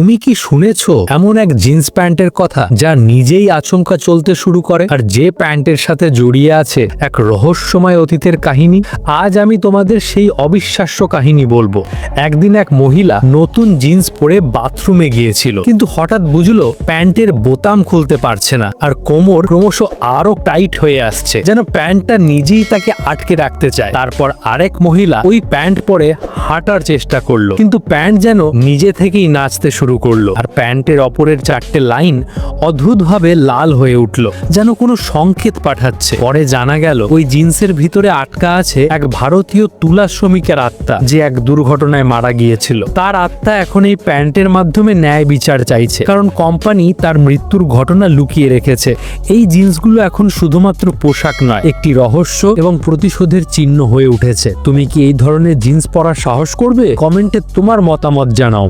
তুমি কি শুনেছো এমন এক জিন্স প্যান্টের কথা যা নিজেই আচমকা চলতে শুরু করে, আর যে প্যান্টের সাথে জড়িয়ে আছে এক রহস্যময় অতীতের কাহিনী? আজ আমি তোমাদের সেই অবিশ্বাস্য কাহিনী বলবো। একদিন এক মহিলা নতুন জিন্স পরে বাথরুমে গিয়েছিল, কিন্তু হঠাৎ বুঝলো প্যান্টের বোতাম খুলতে পারছে না, আর কোমর ক্রমশ আরো টাইট হয়ে আসছে, যেন প্যান্টটা নিজেই তাকে আটকে রাখতে চায়। তারপর আরেক মহিলা ওই প্যান্ট পরে হাঁটার চেষ্টা করলো, কিন্তু প্যান্ট যেন নিজে থেকেই নাচতে শুরু করলো, আর প্যান্টের অপরের 4টে লাইন অদ্ভুতভাবে লাল হয়ে উঠলো, যেন কোনো সংকেত পাঠাচ্ছে। পরে জানা গেল ওই জিন্সের ভিতরে আটকা আছে এক ভারতীয় তুলা শ্রমিকের আত্মা, যে এক দুর্ঘটনায় মারা গিয়েছিল। তার আত্মা এখন এই প্যান্টের মাধ্যমে ন্যায় বিচার চাইছে, কারণ কোম্পানি তার মৃত্যুর ঘটনা লুকিয়ে রেখেছে। এই জিন্সগুলো এখন শুধুমাত্র পোশাক নয়, একটি রহস্য এবং প্রতিশোধের চিহ্ন হয়ে উঠেছে। তুমি কি এই ধরনের জিন্স পরার সাহস করবে? কমেন্টে তোমার মতামত জানাও।